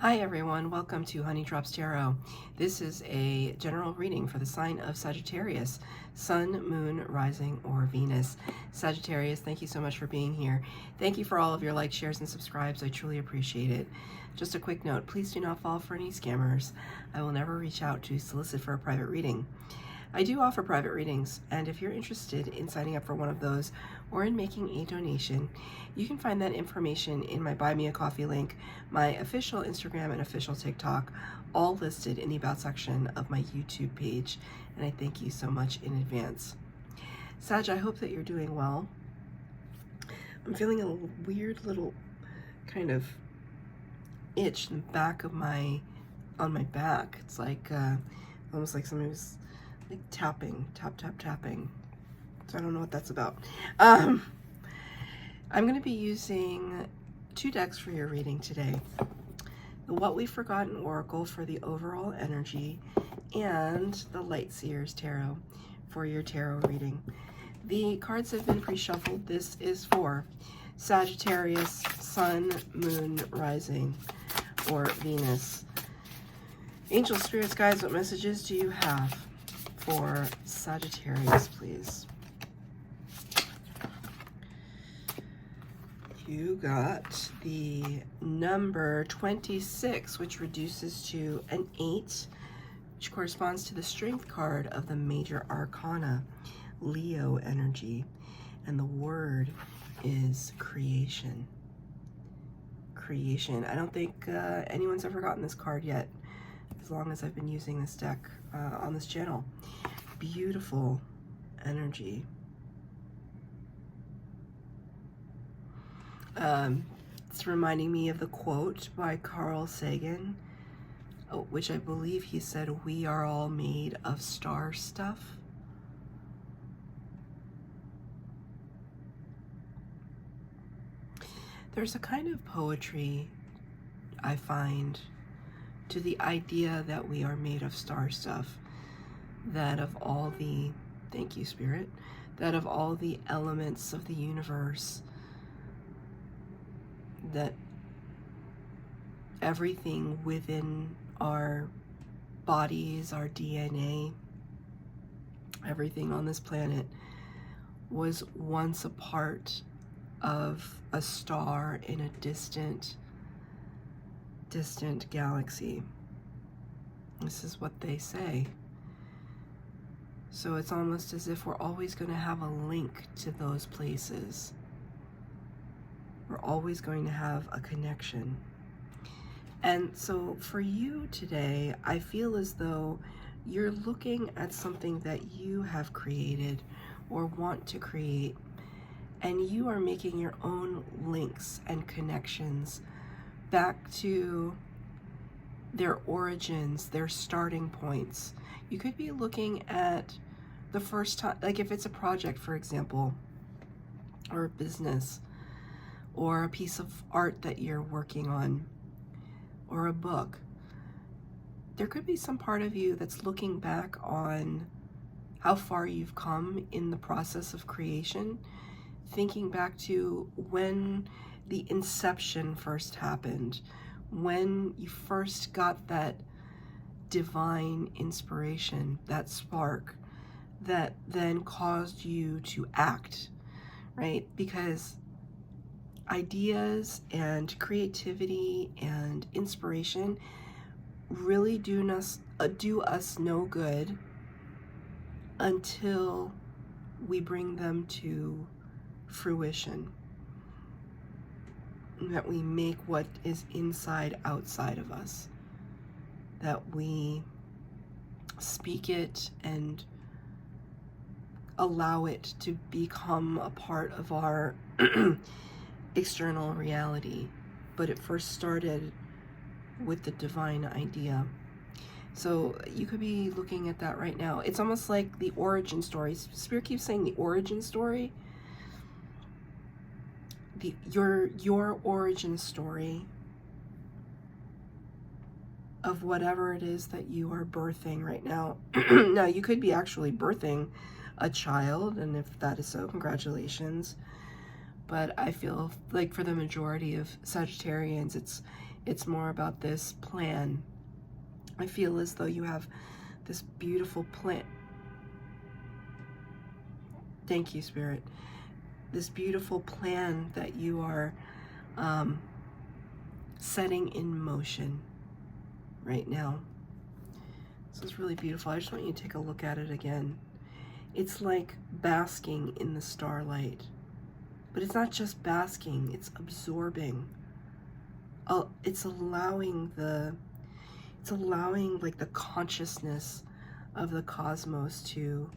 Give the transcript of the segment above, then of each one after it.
Hi everyone, welcome to Honey Drops Tarot. This is a general reading for the sign of Sagittarius, Sun, Moon, Rising, or Venus. Sagittarius, thank you so much for being here. Thank you for all of your likes, shares, and subscribes. I truly appreciate it. Just a quick note, please do not fall for any scammers. I will never reach out to solicit for a private reading. I do offer private readings, and if you're interested in signing up for one of those or in making a donation, you can find that information in my Buy Me a Coffee link, my official Instagram and official TikTok, all listed in the About section of my YouTube page, and I thank you so much in advance. Sag, I hope that you're doing well. I'm feeling a weird little kind of itch in the back of on my back. It's like almost like somebody was like tapping, tapping. So I don't know what that's about. I'm going to be using two decks for your reading today. The What We've Forgotten Oracle for the overall energy, and the Light Seers Tarot for your tarot reading. The cards have been pre-shuffled. This is for Sagittarius, Sun, Moon, Rising, or Venus. Angel Spirits, Guides, what messages do you have for Sagittarius, please? You got the number 26, which reduces to an 8, which corresponds to the Strength card of the Major Arcana, Leo energy. And the word is creation. Creation. I don't think anyone's ever gotten this card yet, as long as I've been using this deck on this channel. Beautiful energy. It's reminding me of the quote by Carl Sagan, which I believe he said, "We are all made of star stuff." There's a kind of poetry I find to the idea that we are made of star stuff, that of all the, thank you Spirit, that of all the elements of the universe, that everything within our bodies, our DNA, everything on this planet was once a part of a star in a distant galaxy. This is what they say. So it's almost as if we're always going to have a link to those places. We're always going to have a connection. And so for you today, I feel as though you're looking at something that you have created or want to create, and you are making your own links and connections back to their origins, their starting points. You could be looking at the first time, like if it's a project, for example, or a business, or a piece of art that you're working on, or a book. There could be some part of you that's looking back on how far you've come in the process of creation, thinking back to when the inception first happened, when you first got that divine inspiration, that spark that then caused you to act, right? Because ideas and creativity and inspiration really do us no good until we bring them to fruition, that we make what is inside outside of us, that we speak it and allow it to become a part of our external reality. But it first started with the divine idea. So you could be looking at that right now. It's almost like the origin story. Spirit keeps saying the origin story. Your origin story of whatever it is that you are birthing right now. Now, you could be actually birthing a child, and if that is so, congratulations. But I feel like for the majority of Sagittarians, It's more about this plan. I feel as though you have this beautiful plan. Thank you, Spirit. This beautiful plan that you are setting in motion right now. This is really beautiful. I just want you to take a look at it again. It's like basking in the starlight. But it's not just basking, it's absorbing. It's allowing like the consciousness of the cosmos to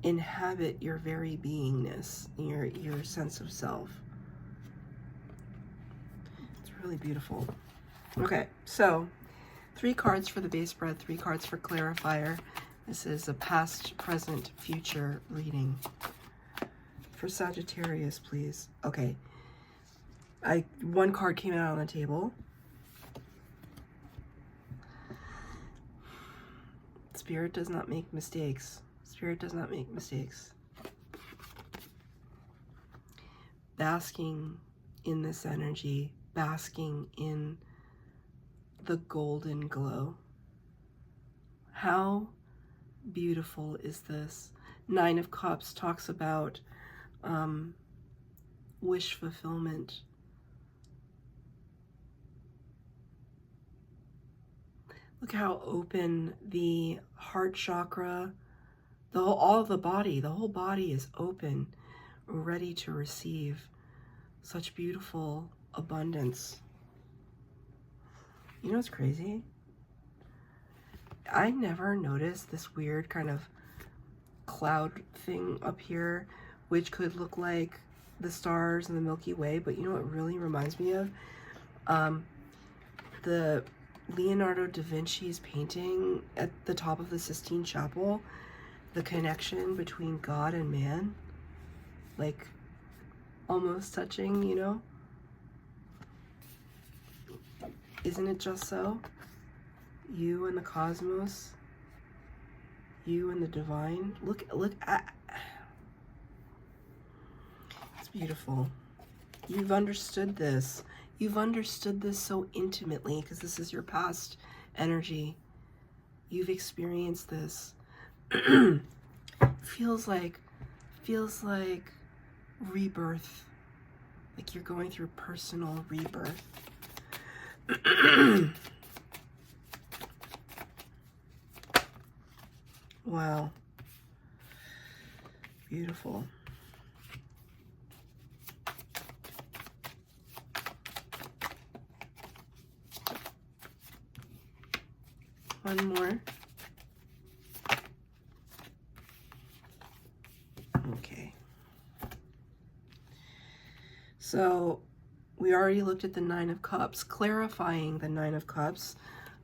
inhabit your very beingness, your sense of self. It's really beautiful. Okay, so 3 cards for the base spread, 3 cards for clarifier. This is a past, present, future reading. For Sagittarius, please. Okay. One card came out on the table. Spirit does not make mistakes. Spirit does not make mistakes. Basking in this energy, basking in the golden glow. How beautiful is this? 9 of Cups talks about wish fulfillment. Look how open the heart chakra, all of the body, the whole body is open, ready to receive such beautiful abundance. You know what's crazy? I never noticed this weird kind of cloud thing up here, which could look like the stars in the Milky Way, but you know what it really reminds me of? The Leonardo da Vinci's painting at the top of the Sistine Chapel, the connection between God and man, like almost touching, you know? Isn't it just so? You and the cosmos, you and the divine. Look at, it's beautiful. You've understood this. You've understood this so intimately because this is your past energy. You've experienced this. feels like rebirth. Like you're going through personal rebirth. Wow. Beautiful. One more. Okay. So we already looked at the 9 of Cups, clarifying the 9 of Cups,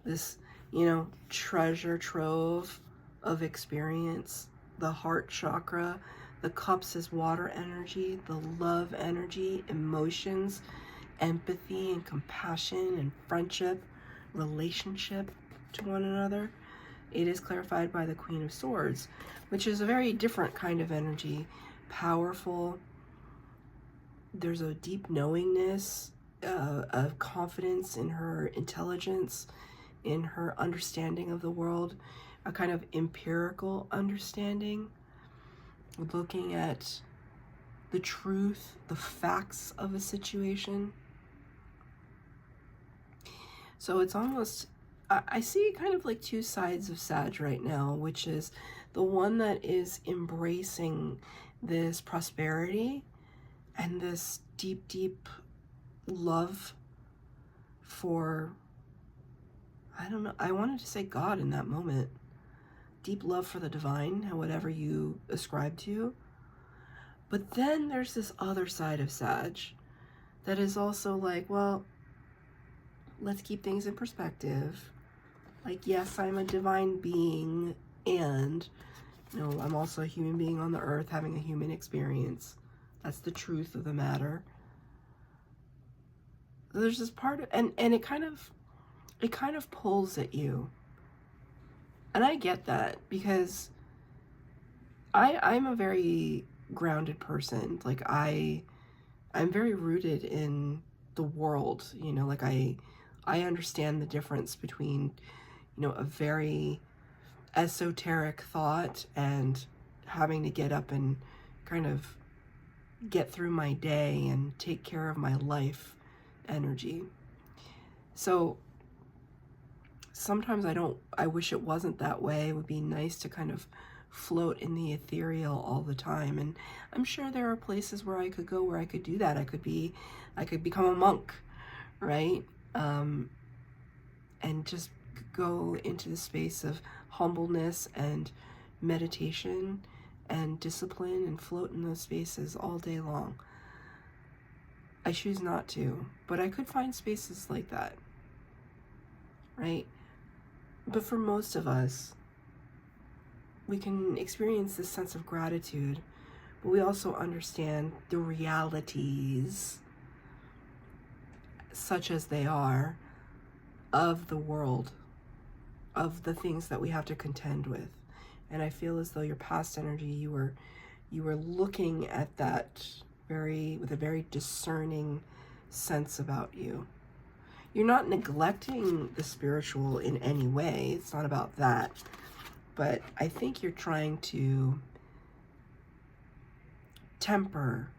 this, you know, treasure trove of experience, the heart chakra. The Cups is water energy, the love energy, emotions, empathy and compassion and friendship, relationship to one another. It is clarified by the Queen of Swords, which is a very different kind of energy, powerful. There's a deep knowingness, of confidence in her intelligence, in her understanding of the world, a kind of empirical understanding, looking at the truth, the facts of a situation. So it's almost, I see kind of like 2 sides of Sag right now, which is the one that is embracing this prosperity and this deep, deep love for, I don't know, I wanted to say God in that moment. Deep love for the divine, whatever you ascribe to. But then there's this other side of Sag that is also like, well, let's keep things in perspective. Like, yes, I'm a divine being, and, you know, I'm also a human being on the earth having a human experience. That's the truth of the matter. There's this part of, and it kind of pulls at you. And I get that because I'm a very grounded person. Like I'm very rooted in the world, you know, like I understand the difference between, you know, a very esoteric thought and having to get up and kind of get through my day and take care of my life energy. So sometimes I wish it wasn't that way. It would be nice to kind of float in the ethereal all the time. And I'm sure there are places where I could go where I could do that. I could become a monk, right? And just go into the space of humbleness and meditation and discipline and float in those spaces all day long. I choose not to, but I could find spaces like that, right? But for most of us, we can experience this sense of gratitude, but we also understand the realities, such as they are, of the world, of the things that we have to contend with. And I feel as though your past energy, you were looking at that with a very discerning sense about you. You're not neglecting the spiritual in any way. It's not about that. But I think you're trying to temper.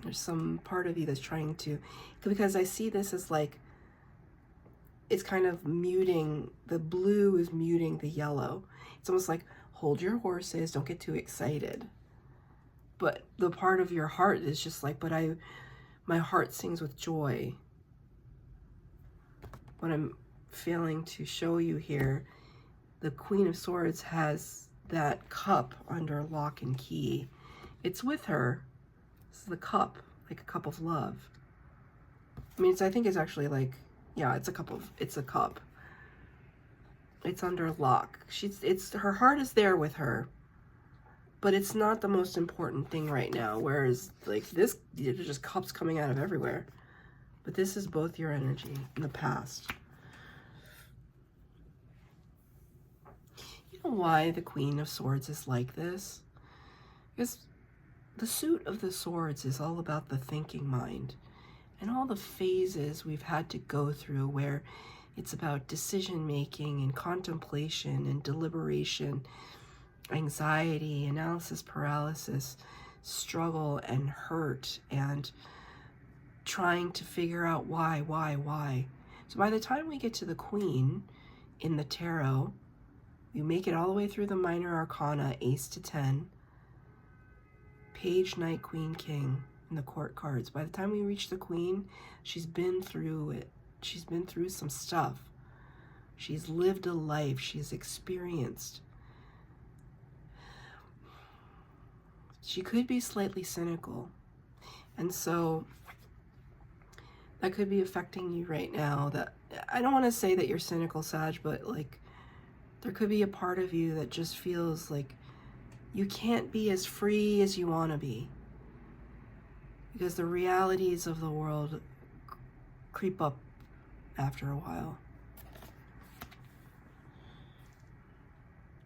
There's some part of you that's trying to, because I see this as like, it's kind of muting, the blue is muting the yellow. It's almost like, hold your horses, don't get too excited. But the part of your heart is just like, but my heart sings with joy. What I'm failing to show you here, the Queen of Swords has that cup under lock and key. It's with her. This is the cup, like a cup of love. I mean, I think it's actually like, yeah, it's a cup. It's under lock. Her heart is there with her, but it's not the most important thing right now. Whereas like this, there's just cups coming out of everywhere. But this is both your energy in the past. You know why the Queen of Swords is like this? Because the suit of the swords is all about the thinking mind and all the phases we've had to go through where it's about decision making and contemplation and deliberation, anxiety, analysis paralysis, struggle and hurt, and trying to figure out why. So by the time we get to the Queen in the tarot, you make it all the way through the minor arcana, Ace to 10, Page, Knight, Queen, King in the court cards. By the time we reach the Queen, she's been through it. She's been through some stuff. She's lived a life. She's experienced. She could be slightly cynical. And so that could be affecting you right now. That I don't want to say that you're cynical, Sag, but like there could be a part of you that just feels like you can't be as free as you want to be. Because the realities of the world creep up after a while.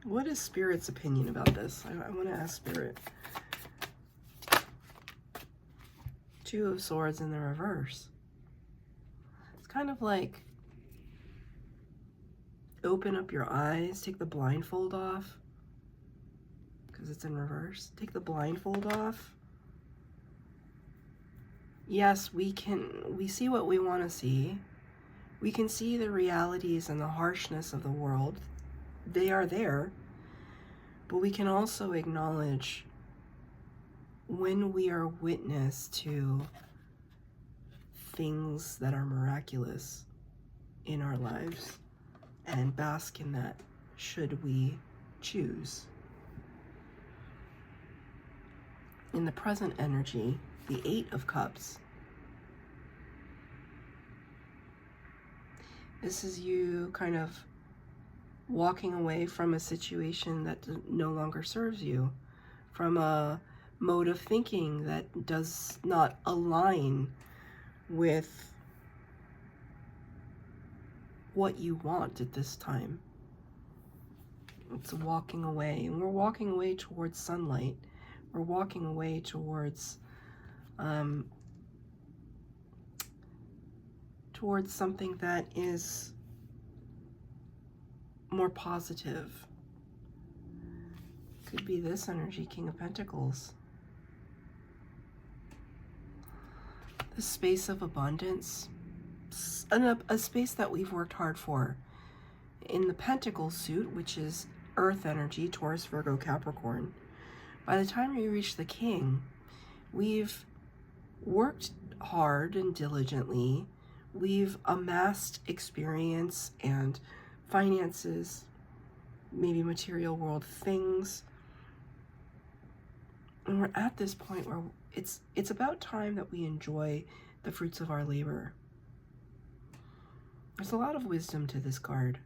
What is Spirit's opinion about this? I want to ask Spirit. Two of Swords in the reverse. It's kind of like open up your eyes, take the blindfold off, because it's in reverse. Take the blindfold off. Yes, we see what we want to see. We can see the realities and the harshness of the world. They are there. But we can also acknowledge when we are witness to things that are miraculous in our lives and bask in that, should we choose. In the present energy, the Eight of Cups. This is you kind of walking away from a situation that no longer serves you, from a mode of thinking that does not align with what you want at this time. It's walking away, and we're walking away towards sunlight. We're walking away towards towards something that is more positive. Could be this energy, King of Pentacles. The space of abundance, a space that we've worked hard for. In the Pentacle suit, which is Earth energy, Taurus, Virgo, Capricorn, by the time we reach the King, we've worked hard and diligently. We've amassed experience and finances, maybe material world things. And we're at this point where it's about time that we enjoy the fruits of our labor. There's a lot of wisdom to this card.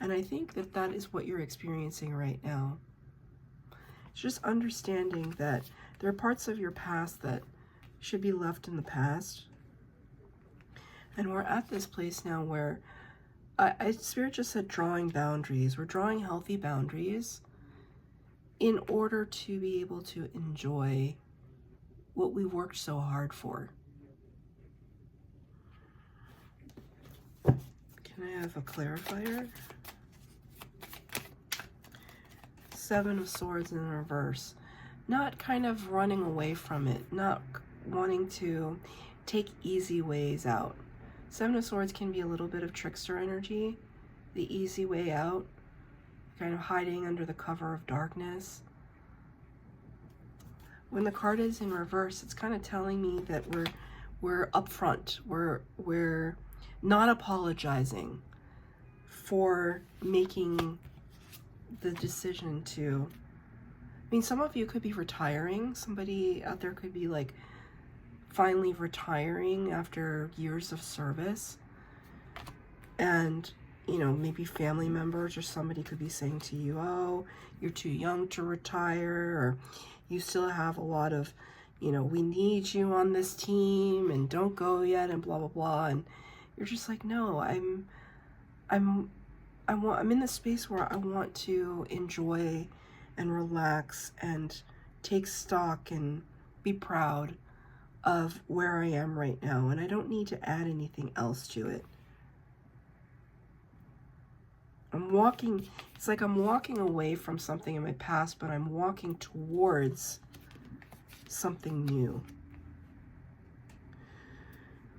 And I think that that is what you're experiencing right now. It's just understanding that there are parts of your past that should be left in the past. And we're at this place now where Spirit just said drawing boundaries. We're drawing healthy boundaries in order to be able to enjoy what we worked so hard for. Can I have a clarifier? Seven of Swords in reverse. Not kind of running away from it, not wanting to take easy ways out. Seven of Swords can be a little bit of trickster energy, the easy way out, kind of hiding under the cover of darkness. When the card is in reverse, it's kind of telling me that we're upfront. We're not apologizing for making the decision to. I mean, some of you could be retiring. Somebody out there could be like finally retiring after years of service. And, you know, maybe family members or somebody could be saying to you, oh, you're too young to retire, or you still have a lot of, you know, we need you on this team and don't go yet and blah, blah, blah. And you're just like, no, I'm in the space where I want to enjoy and relax and take stock and be proud of where I am right now. And I don't need to add anything else to it. It's like I'm walking away from something in my past, but I'm walking towards something new.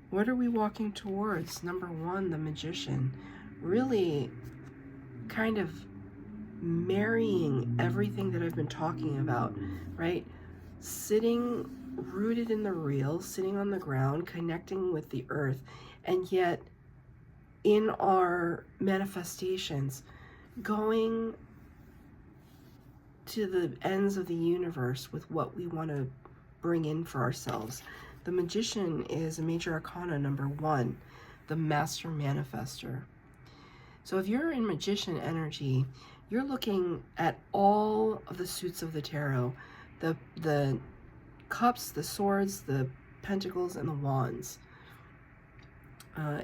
What are we walking towards? Number one, the Magician. Really kind of marrying everything that I've been talking about, right? Sitting rooted in the real, sitting on the ground, connecting with the earth, and yet in our manifestations, going to the ends of the universe with what we want to bring in for ourselves. The Magician is a major arcana number one, the Master Manifester. So if you're in Magician energy, you're looking at all of the suits of the tarot, the cups, the swords, the pentacles, and the wands.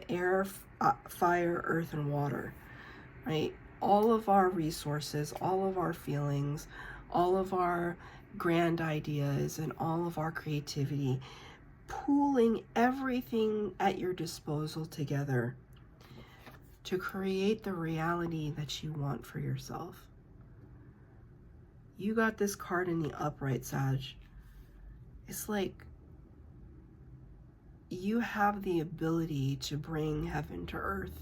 Air, fire, earth, and water, right? All of our resources, all of our feelings, all of our grand ideas, and all of our creativity, pooling everything at your disposal together to create the reality that you want for yourself. You got this card in the upright, Sag. It's like you have the ability to bring heaven to earth.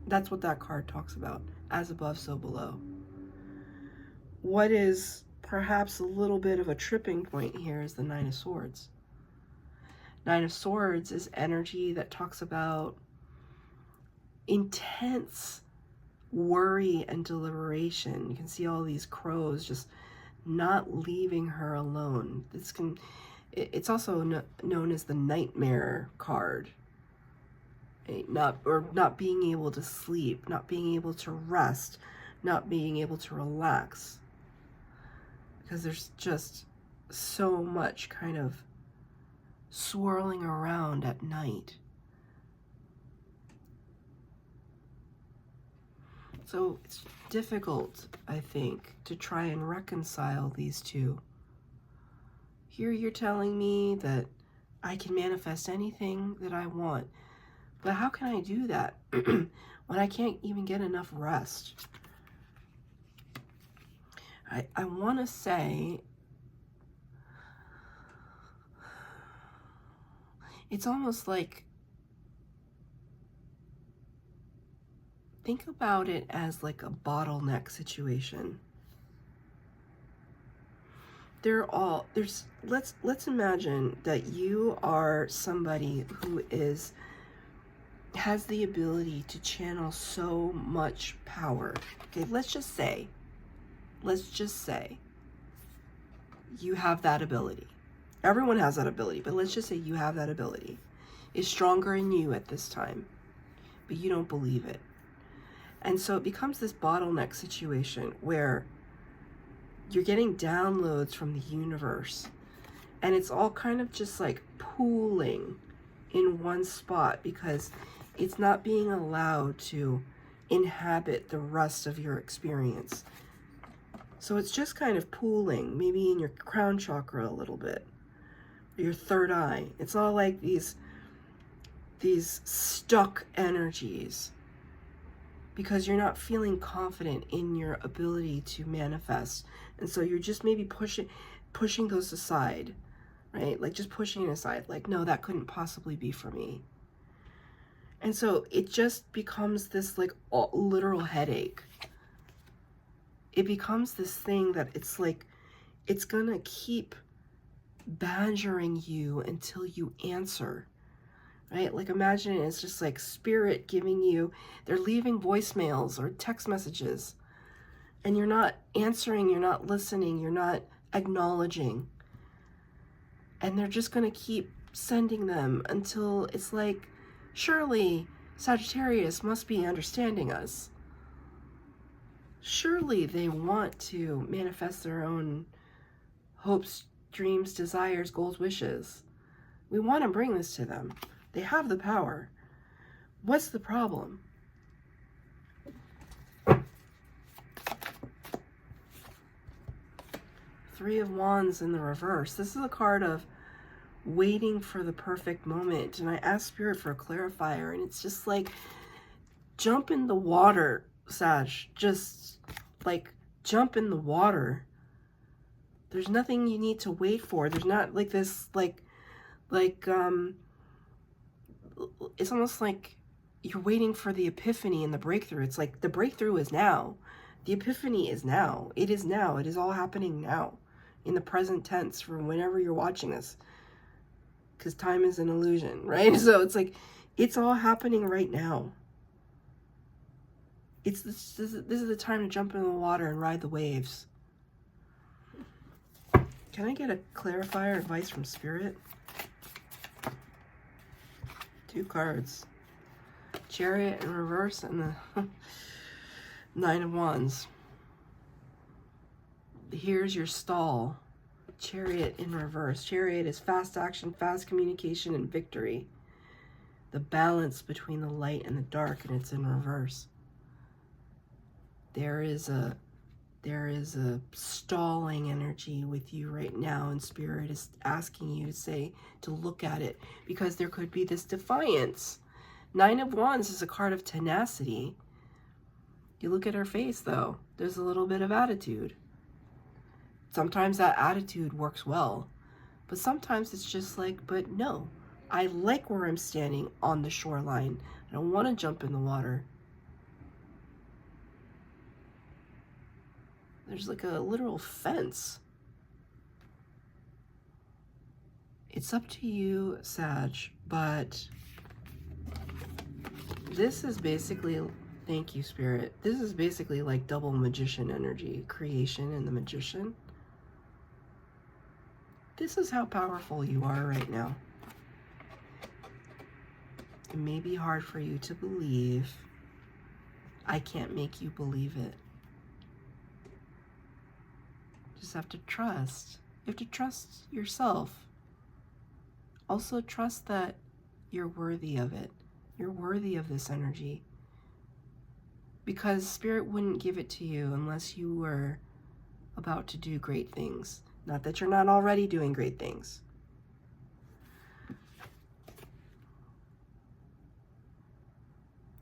That's what that card talks about. As above, so below. What is perhaps a little bit of a tripping point here is the Nine of Swords. Nine of Swords is energy that talks about intense worry and deliberation. You can see all these crows just not leaving her alone. It's also known as the nightmare card. Not being able to sleep, not being able to rest, not being able to relax. Because there's just so much kind of swirling around at night. So it's difficult, I think, to try and reconcile these two. Here you're telling me that I can manifest anything that I want. But how can I do that when I can't even get enough rest? I want to say it's almost like, think about it as like a bottleneck situation. Let's imagine that you are somebody who has the ability to channel so much power. Okay, let's just say you have that ability. Everyone has that ability, but let's just say you have that ability. It's stronger in you at this time, but you don't believe it. And so it becomes this bottleneck situation where you're getting downloads from the universe, and it's all kind of just like pooling in one spot because it's not being allowed to inhabit the rest of your experience. So it's just kind of pooling, maybe in your crown chakra a little bit, your third eye. It's all like these stuck energies because you're not feeling confident in your ability to manifest. And so you're just maybe pushing those aside, right? Like just pushing it aside, like, no, that couldn't possibly be for me. And so it just becomes this like literal headache. It becomes this thing that it's like, it's gonna keep badgering you until you answer, right? Like imagine it's just like spirit giving you, they're leaving voicemails or text messages, and you're not answering, you're not listening, you're not acknowledging. And they're just gonna keep sending them until it's like, surely Sagittarius must be understanding us. Surely they want to manifest their own hopes, dreams, desires, goals, wishes. We want to bring this to them. They have the power. What's the problem? Three of Wands in the reverse. This is a card of waiting for the perfect moment. And I asked Spirit for a clarifier, and it's just like, jump in the water, Sag. Just like jump in the water. There's nothing you need to wait for. There's not like this, it's almost like you're waiting for the epiphany and the breakthrough. It's like the breakthrough is now. The epiphany is now. It is now. It is all happening now in the present tense from whenever you're watching this. Because time is an illusion, right? So it's like, it's all happening right now. This is the time to jump in the water and ride the waves. Can I get a clarifier advice from Spirit? 2 cards. Chariot in reverse and the Nine of Wands. Here's your stall. Chariot in reverse. Chariot is fast action, fast communication, and victory. The balance between the light and the dark, and it's in reverse. There is a stalling energy with you right now, and Spirit is asking you to look at it, because there could be this defiance. Nine of Wands is a card of tenacity. You look at her face, though, there's a little bit of attitude. Sometimes that attitude works well, but sometimes it's just like, but no, I like where I'm standing on the shoreline. I don't want to jump in the water. There's like a literal fence. It's up to you, Sag, but this is basically, thank you, Spirit. This is basically like double magician energy, creation and the magician. This is how powerful you are right now. It may be hard for you to believe. I can't make you believe it. Just have to trust. You have to trust yourself. Also trust that you're worthy of it. You're worthy of this energy. Because Spirit wouldn't give it to you unless you were about to do great things. Not that you're not already doing great things.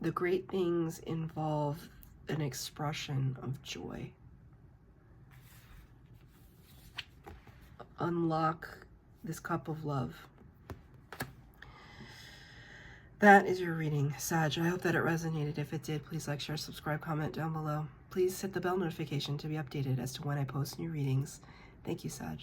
The great things involve an expression of joy. Unlock this cup of love. That is your reading, Sag. I hope that it resonated. If it did, please like, share, subscribe, comment down below. Please hit the bell notification to be updated as to when I post new readings. Thank you, Sag.